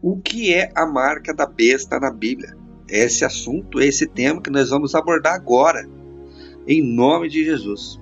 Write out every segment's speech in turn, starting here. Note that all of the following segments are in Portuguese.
O que é a marca da besta na Bíblia? Esse assunto, esse tema que nós vamos abordar agora, em nome de Jesus.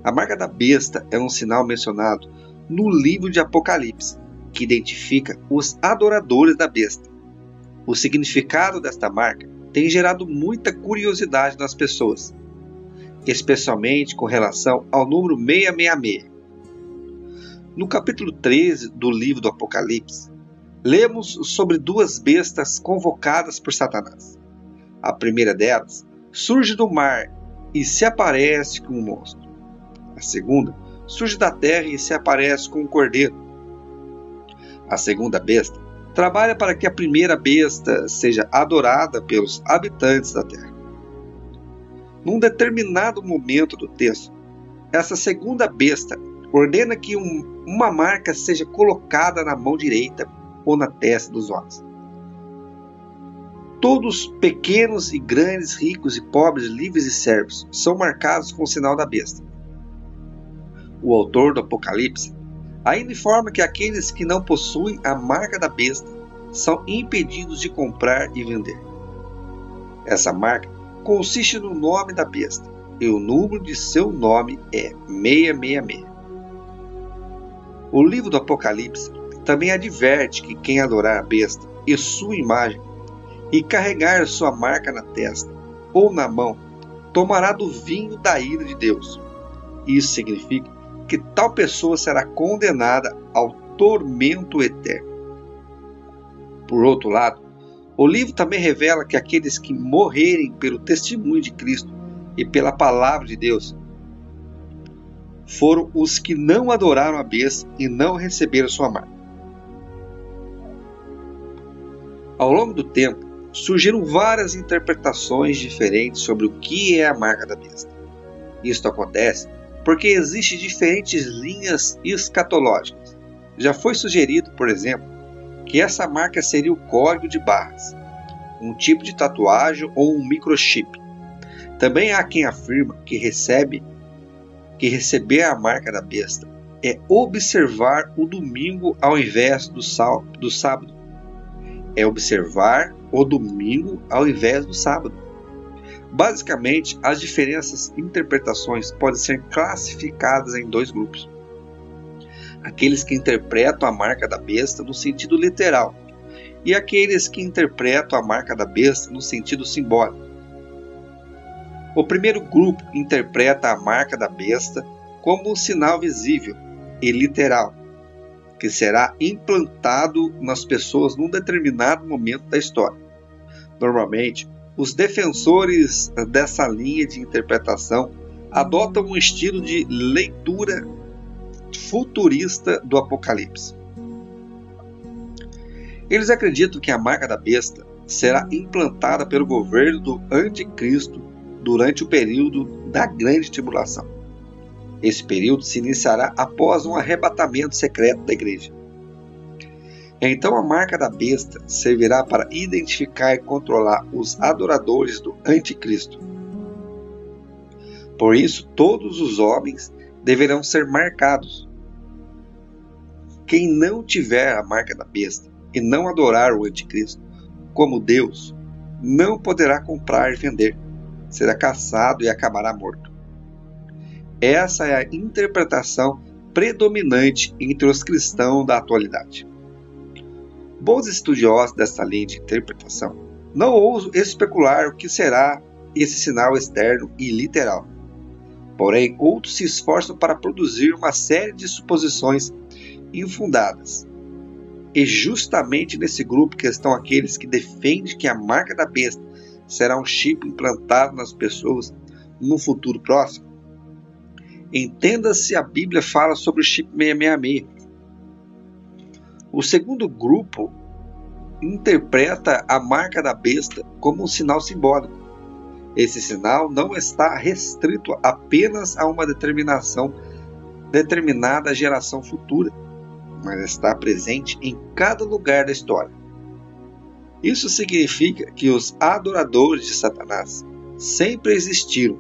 A marca da besta é um sinal mencionado no livro de Apocalipse, que identifica os adoradores da besta. O significado desta marca tem gerado muita curiosidade nas pessoas, especialmente com relação ao número 666. No capítulo 13 do livro do Apocalipse, lemos sobre duas bestas convocadas por Satanás. A primeira delas surge do mar e se aparece com um monstro. A segunda surge da terra e se aparece com um cordeiro. A segunda besta trabalha para que a primeira besta seja adorada pelos habitantes da terra. Num determinado momento do texto, essa segunda besta ordena que uma marca seja colocada na mão direita ou na testa dos homens. Todos, pequenos e grandes, ricos e pobres, livres e servos, são marcados com o sinal da besta. O autor do Apocalipse ainda informa que aqueles que não possuem a marca da besta são impedidos de comprar e vender. Essa marca consiste no nome da besta, e o número de seu nome é 666. O livro do Apocalipse também adverte que quem adorar a besta e sua imagem e carregar sua marca na testa ou na mão, tomará do vinho da ira de Deus. Isso significa que tal pessoa será condenada ao tormento eterno. Por outro lado, o livro também revela que aqueles que morrerem pelo testemunho de Cristo e pela palavra de Deus foram os que não adoraram a besta e não receberam sua marca. Ao longo do tempo, surgiram várias interpretações diferentes sobre o que é a marca da besta. Isto acontece porque existem diferentes linhas escatológicas. Já foi sugerido, por exemplo, que essa marca seria o código de barras, um tipo de tatuagem ou um microchip. Também há quem afirma que receber a marca da besta é observar o domingo ao invés do sábado. É observar o domingo ao invés do sábado. Basicamente, as diferentes interpretações podem ser classificadas em dois grupos. Aqueles que interpretam a marca da besta no sentido literal e aqueles que interpretam a marca da besta no sentido simbólico. O primeiro grupo interpreta a marca da besta como um sinal visível e literal, que será implantado nas pessoas num determinado momento da história. Normalmente, os defensores dessa linha de interpretação adotam um estilo de leitura futurista do Apocalipse. Eles acreditam que a marca da besta será implantada pelo governo do Anticristo durante o período da Grande Tribulação. Esse período se iniciará após um arrebatamento secreto da igreja. Então a marca da besta servirá para identificar e controlar os adoradores do Anticristo. Por isso, todos os homens deverão ser marcados. Quem não tiver a marca da besta e não adorar o Anticristo como Deus, não poderá comprar e vender, será caçado e acabará morto. Essa é a interpretação predominante entre os cristãos da atualidade. Bons estudiosos desta linha de interpretação não ousam especular o que será esse sinal externo e literal. Porém, outros se esforçam para produzir uma série de suposições infundadas. E justamente nesse grupo que estão aqueles que defendem que a marca da besta será um chip implantado nas pessoas no futuro próximo. Entenda-se, a Bíblia fala sobre o chip 666. O segundo grupo interpreta a marca da besta como um sinal simbólico. Esse sinal não está restrito apenas a uma determinada geração futura, mas está presente em cada lugar da história. Isso significa que os adoradores de Satanás sempre existiram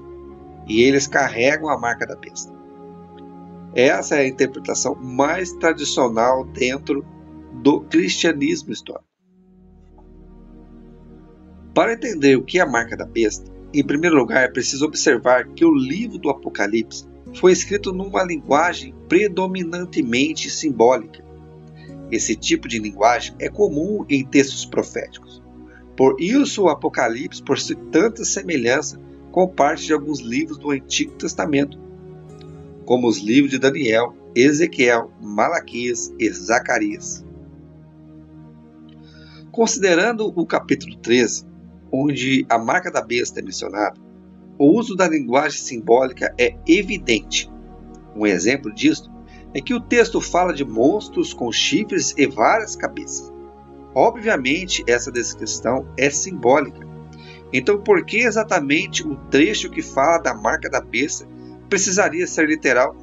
e eles carregam a marca da besta. Essa é a interpretação mais tradicional dentro do cristianismo histórico. Para entender o que é a marca da besta, em primeiro lugar é preciso observar que o livro do Apocalipse foi escrito numa linguagem predominantemente simbólica. Esse tipo de linguagem é comum em textos proféticos. Por isso o Apocalipse possui tanta semelhança com parte de alguns livros do Antigo Testamento, como os livros de Daniel, Ezequiel, Malaquias e Zacarias. Considerando o capítulo 13, onde a marca da besta é mencionada, o uso da linguagem simbólica é evidente. Um exemplo disto é que o texto fala de monstros com chifres e várias cabeças. Obviamente, essa descrição é simbólica. Então, por que exatamente o trecho que fala da marca da besta precisaria ser literal?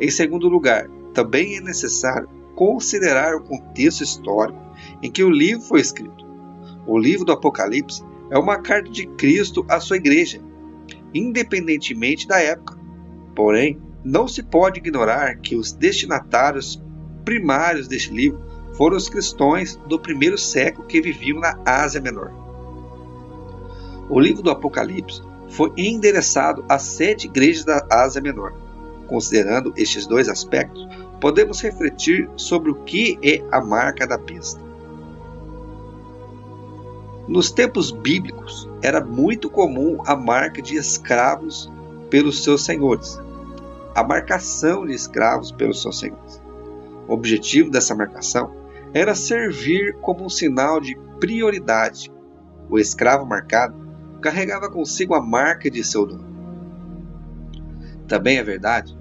Em segundo lugar, também é necessário considerar o contexto histórico em que o livro foi escrito. O livro do Apocalipse é uma carta de Cristo à sua igreja, independentemente da época. Porém, não se pode ignorar que os destinatários primários deste livro foram os cristãos do primeiro século que viviam na Ásia Menor. O livro do Apocalipse foi endereçado às 7 igrejas da Ásia Menor. Considerando estes dois aspectos, podemos refletir sobre o que é a marca da besta. Nos tempos bíblicos, era muito comum a marca de escravos pelos seus senhores, a marcação de escravos pelos seus senhores. O objetivo dessa marcação era servir como um sinal de prioridade. O escravo marcado carregava consigo a marca de seu dono. Também é verdade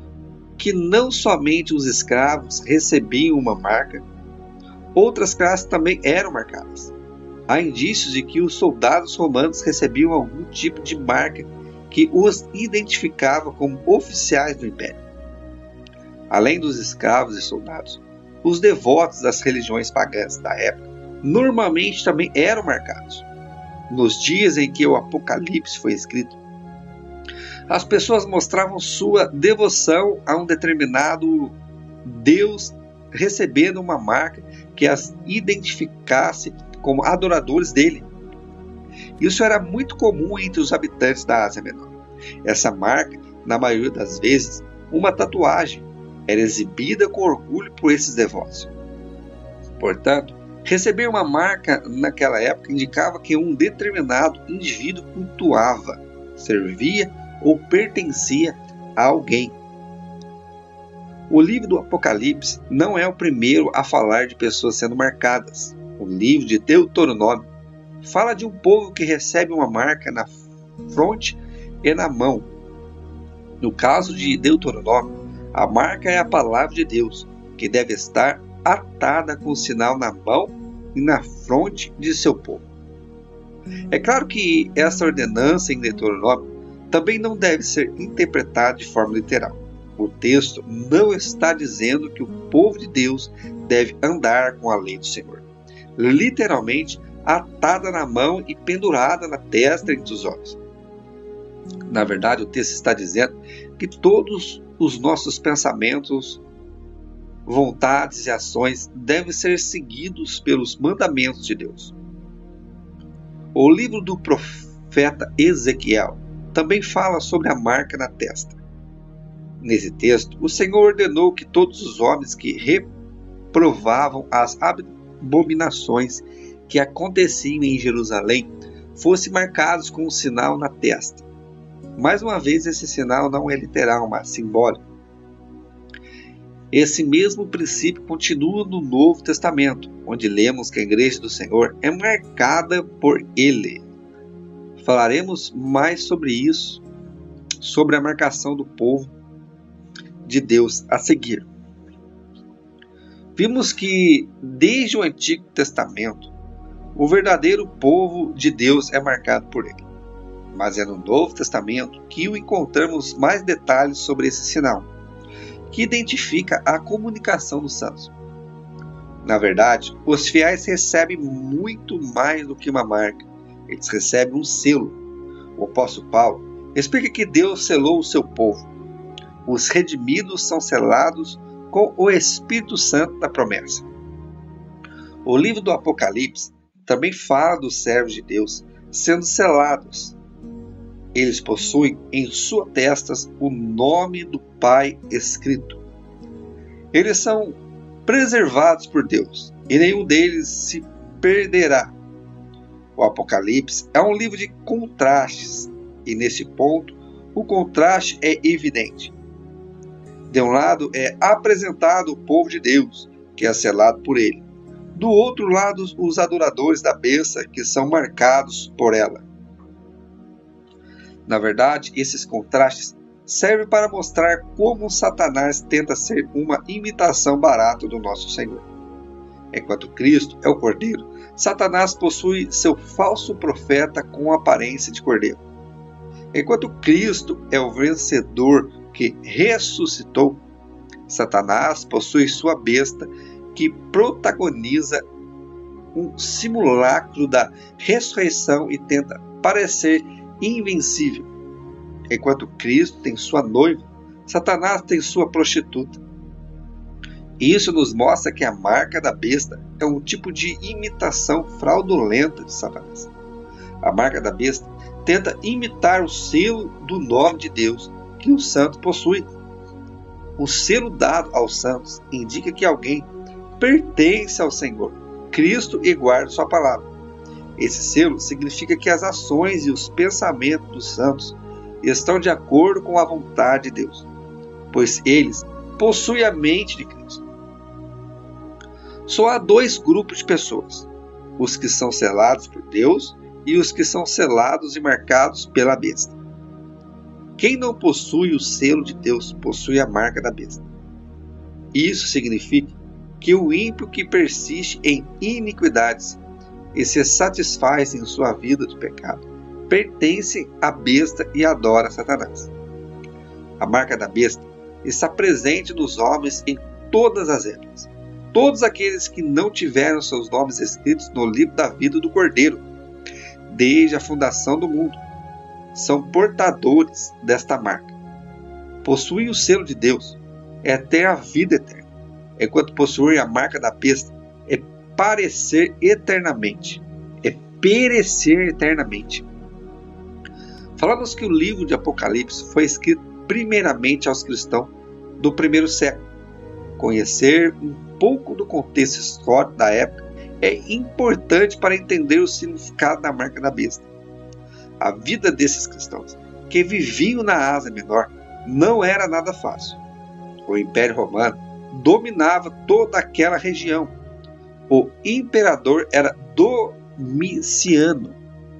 que não somente os escravos recebiam uma marca, outras classes também eram marcadas. Há indícios de que os soldados romanos recebiam algum tipo de marca que os identificava como oficiais do império. Além dos escravos e soldados, os devotos das religiões pagãs da época normalmente também eram marcados. Nos dias em que o Apocalipse foi escrito, as pessoas mostravam sua devoção a um determinado Deus, recebendo uma marca que as identificasse como adoradores dele. Isso era muito comum entre os habitantes da Ásia Menor. Essa marca, na maioria das vezes, uma tatuagem, era exibida com orgulho por esses devotos. Portanto, receber uma marca naquela época indicava que um determinado indivíduo cultuava, servia ou pertencia a alguém. O livro do Apocalipse não é o primeiro a falar de pessoas sendo marcadas. O livro de Deuteronômio fala de um povo que recebe uma marca na fronte e na mão. No caso de Deuteronômio, a marca é a palavra de Deus, que deve estar atada com o sinal na mão e na fronte de seu povo. É claro que essa ordenança em Deuteronômio também não deve ser interpretada de forma literal. O texto não está dizendo que o povo de Deus deve andar com a lei do Senhor, literalmente atada na mão e pendurada na testa entre os olhos. Na verdade, o texto está dizendo que todos os nossos pensamentos, vontades e ações devem ser seguidos pelos mandamentos de Deus. O livro do profeta Ezequiel também fala sobre a marca na testa. Nesse texto, o Senhor ordenou que todos os homens que reprovavam as abominações que aconteciam em Jerusalém fossem marcados com um sinal na testa. Mais uma vez, esse sinal não é literal, mas simbólico. Esse mesmo princípio continua no Novo Testamento, onde lemos que a Igreja do Senhor é marcada por Ele. Falaremos mais sobre isso, sobre a marcação do povo de Deus a seguir. Vimos que, desde o Antigo Testamento, o verdadeiro povo de Deus é marcado por Ele. Mas é no Novo Testamento que encontramos mais detalhes sobre esse sinal, que identifica a comunicação dos santos. Na verdade, os fiéis recebem muito mais do que uma marca. Eles recebem um selo. O apóstolo Paulo explica que Deus selou o seu povo. Os redimidos são selados com o Espírito Santo da promessa. O livro do Apocalipse também fala dos servos de Deus sendo selados. Eles possuem em suas testas o nome do Pai escrito. Eles são preservados por Deus e nenhum deles se perderá. O Apocalipse é um livro de contrastes e nesse ponto o contraste é evidente. De um lado é apresentado o povo de Deus, que é selado por ele. Do outro lado, os adoradores da besta, que são marcados por ela. Na verdade, esses contrastes servem para mostrar como Satanás tenta ser uma imitação barata do nosso Senhor. Enquanto Cristo é o Cordeiro, Satanás possui seu falso profeta com aparência de Cordeiro. Enquanto Cristo é o vencedor que ressuscitou, Satanás possui sua besta que protagoniza um simulacro da ressurreição e tenta parecer invencível. Enquanto Cristo tem sua noiva, Satanás tem sua prostituta. Isso nos mostra que a marca da besta é um tipo de imitação fraudulenta de Satanás. A marca da besta tenta imitar o selo do nome de Deus que os santos possuem. O selo dado aos santos indica que alguém pertence ao Senhor, Cristo, e guarda sua palavra. Esse selo significa que as ações e os pensamentos dos santos estão de acordo com a vontade de Deus, pois eles possuem a mente de Cristo. Só há dois grupos de pessoas: os que são selados por Deus e os que são selados e marcados pela besta. Quem não possui o selo de Deus possui a marca da besta. Isso significa que o ímpio que persiste em iniquidades e se satisfaz em sua vida de pecado pertence à besta e adora Satanás. A marca da besta está presente nos homens em todas as épocas. Todos aqueles que não tiveram seus nomes escritos no livro da vida do Cordeiro, desde a fundação do mundo, são portadores desta marca. Possuem o selo de Deus, é ter a vida eterna. Enquanto possuir a marca da besta é parecer eternamente, é perecer eternamente. Falamos que o livro de Apocalipse foi escrito primeiramente aos cristãos do primeiro século. Conhecer um pouco do contexto histórico da época é importante para entender o significado da marca da besta. A vida desses cristãos, que viviam na Ásia Menor, não era nada fácil. O Império Romano dominava toda aquela região. O imperador era Domiciano,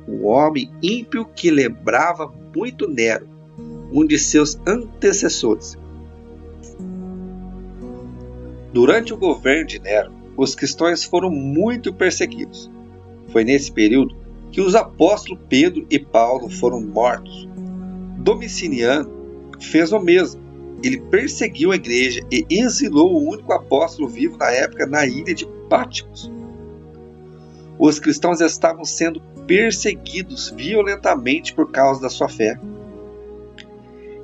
um homem ímpio que lembrava muito Nero, um de seus antecessores. Durante o governo de Nero, os cristãos foram muito perseguidos. Foi nesse período que os apóstolos Pedro e Paulo foram mortos. Domiciano fez o mesmo. Ele perseguiu a igreja e exilou o único apóstolo vivo na época na ilha de Patmos. Os cristãos estavam sendo perseguidos violentamente por causa da sua fé.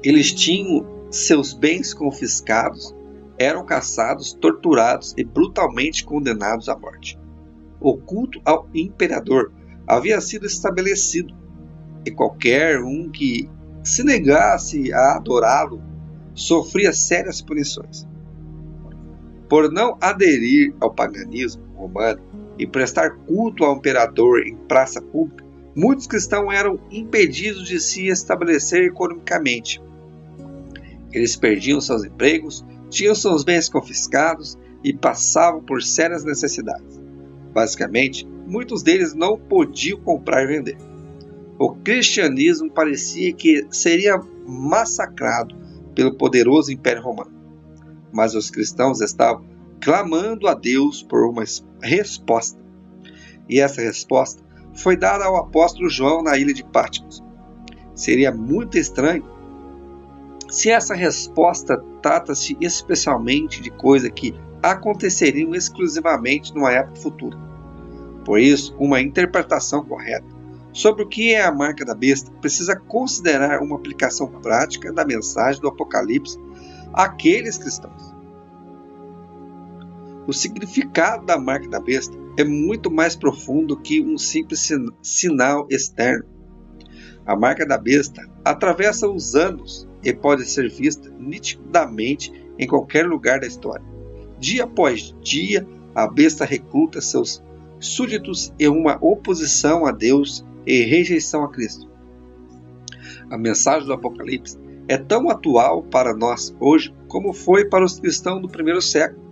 Eles tinham seus bens confiscados, eram caçados, torturados e brutalmente condenados à morte. O culto ao imperador havia sido estabelecido, e qualquer um que se negasse a adorá-lo sofria sérias punições. Por não aderir ao paganismo romano e prestar culto ao imperador em praça pública, muitos cristãos eram impedidos de se estabelecer economicamente. Eles perdiam seus empregos, tinham seus bens confiscados e passavam por sérias necessidades. Basicamente, muitos deles não podiam comprar e vender. O cristianismo parecia que seria massacrado pelo poderoso Império Romano. Mas os cristãos estavam clamando a Deus por uma resposta. E essa resposta foi dada ao apóstolo João na ilha de Patmos. Seria muito estranho se essa resposta trata-se especialmente de coisas que aconteceriam exclusivamente numa época futura. Por isso, uma interpretação correta sobre o que é a marca da besta precisa considerar uma aplicação prática da mensagem do Apocalipse àqueles cristãos. O significado da marca da besta é muito mais profundo que um simples sinal externo. A marca da besta atravessa os anos e pode ser vista nitidamente em qualquer lugar da história. Dia após dia, a besta recruta seus súditos em uma oposição a Deus e rejeição a Cristo. A mensagem do Apocalipse é tão atual para nós hoje como foi para os cristãos do primeiro século.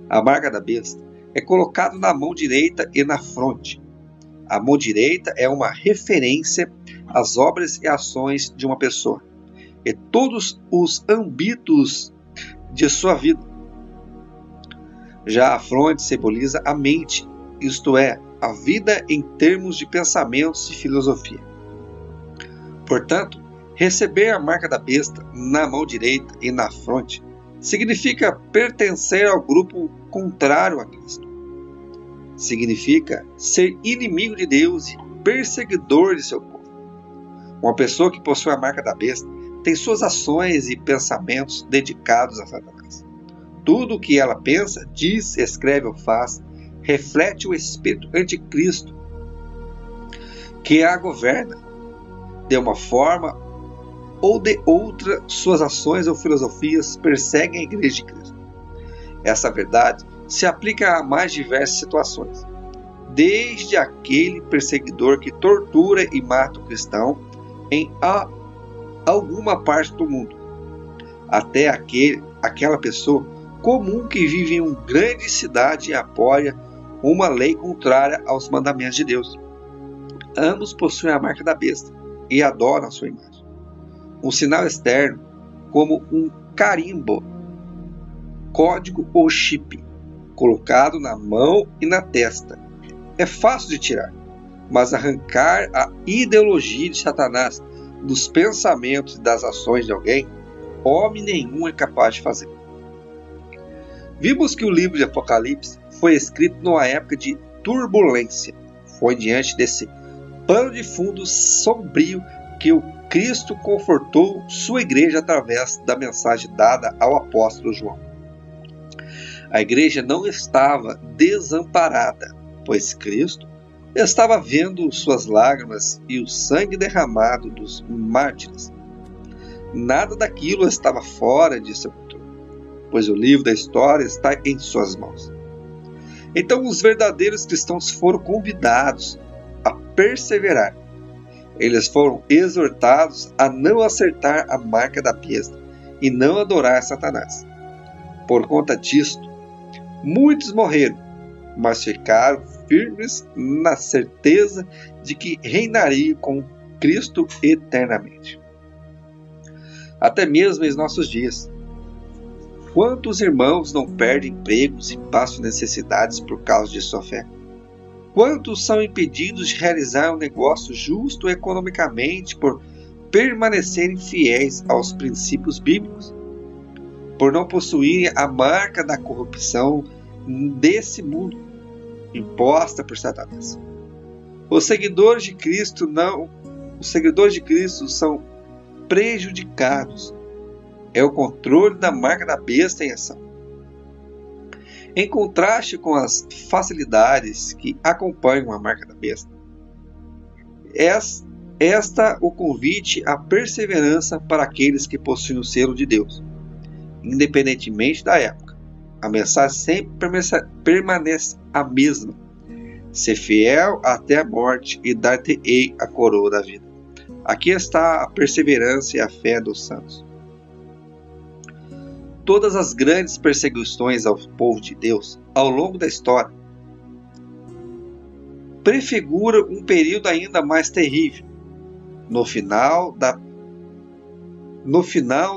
A marca da besta é colocada na mão direita e na fronte. A mão direita é uma referência às obras e ações de uma pessoa e todos os âmbitos de sua vida. Já a fronte simboliza a mente, isto é, a vida em termos de pensamentos e filosofia. Portanto, receber a marca da besta na mão direita e na fronte significa pertencer ao grupo contrário a Cristo. Significa ser inimigo de Deus e perseguidor de seu povo. Uma pessoa que possui a marca da besta tem suas ações e pensamentos dedicados a Satanás. Tudo o que ela pensa, diz, escreve ou faz reflete o espírito anticristo que a governa. De uma forma ou de outra, suas ações ou filosofias perseguem a Igreja de Cristo. Essa verdade se aplica a mais diversas situações, desde aquele perseguidor que tortura e mata o cristão em alguma parte do mundo, até aquela pessoa comum que vive em uma grande cidade e apoia uma lei contrária aos mandamentos de Deus. Ambos possuem a marca da besta e adoram a sua imagem. Um sinal externo, como um carimbo, código ou chip, colocado na mão e na testa, é fácil de tirar, mas arrancar a ideologia de Satanás dos pensamentos e das ações de alguém, homem nenhum é capaz de fazer. Vimos que o livro de Apocalipse foi escrito numa época de turbulência. Foi diante desse pano de fundo sombrio que o Cristo confortou sua igreja através da mensagem dada ao apóstolo João. A igreja não estava desamparada, pois Cristo estava vendo suas lágrimas e o sangue derramado dos mártires. Nada daquilo estava fora de seu controle, pois o livro da história está em suas mãos. Então os verdadeiros cristãos foram convidados a perseverar. Eles foram exortados a não acertar a marca da besta e não adorar Satanás. Por conta disto, muitos morreram, mas ficaram firmes na certeza de que reinariam com Cristo eternamente. Até mesmo em nossos dias, quantos irmãos não perdem empregos e passam necessidades por causa de sua fé? Quantos são impedidos de realizar um negócio justo economicamente por permanecerem fiéis aos princípios bíblicos? Por não possuírem a marca da corrupção desse mundo, imposta por Satanás. Os seguidores de Cristo são prejudicados. É o controle da marca da besta em ação. Em contraste com as facilidades que acompanham a marca da besta, esta o convite à perseverança para aqueles que possuem o selo de Deus, independentemente da época. A mensagem sempre permanece a mesma: ser fiel até a morte e dar-te-ei a coroa da vida. Aqui está a perseverança e a fé dos santos. Todas as grandes perseguições ao povo de Deus ao longo da história prefiguram um período ainda mais terrível. No final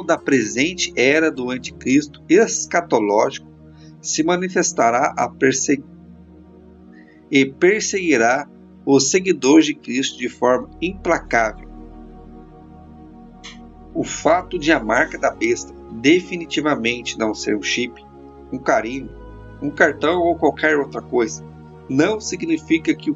da presente era do anticristo escatológico se manifestará e perseguirá os seguidores de Cristo de forma implacável. O fato de a marca da besta definitivamente não ser um chip, um carimbo, um cartão ou qualquer outra coisa, não significa que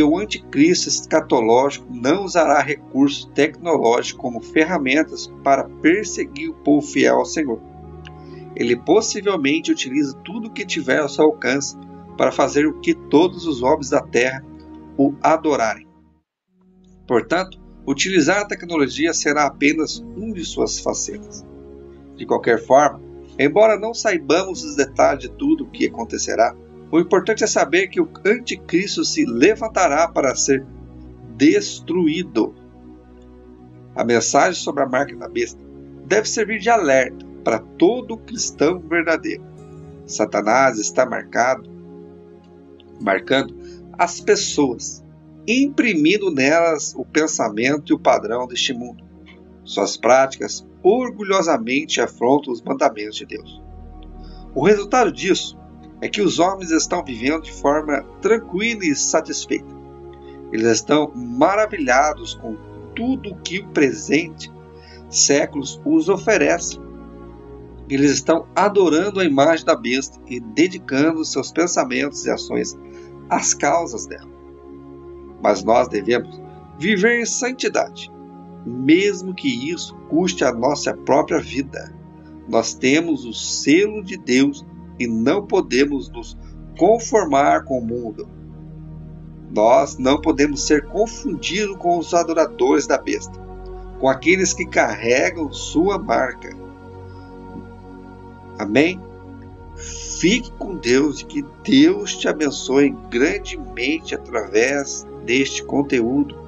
o anticristo escatológico não usará recursos tecnológicos como ferramentas para perseguir o povo fiel ao Senhor. ele possivelmente utiliza tudo o que tiver ao seu alcance para fazer o que todos os homens da Terra o adorarem. Portanto, utilizar a tecnologia será apenas um de suas facetas. De qualquer forma, embora não saibamos os detalhes de tudo o que acontecerá, o importante é saber que o anticristo se levantará para ser destruído. A mensagem sobre a marca da besta deve servir de alerta para todo cristão verdadeiro. Satanás está marcando as pessoas, imprimindo nelas o pensamento e o padrão deste mundo. Suas práticas orgulhosamente afrontam os mandamentos de Deus. O resultado disso é que os homens estão vivendo de forma tranquila e satisfeita. Eles estão maravilhados com tudo o que o presente séculos os oferece. Eles estão adorando a imagem da besta e dedicando seus pensamentos e ações às causas dela. Mas nós devemos viver em santidade, mesmo que isso custe a nossa própria vida. Nós temos o selo de Deus e não podemos nos conformar com o mundo. Nós não podemos ser confundidos com os adoradores da besta, com aqueles que carregam sua marca. Amém? Fique com Deus e que Deus te abençoe grandemente através deste conteúdo.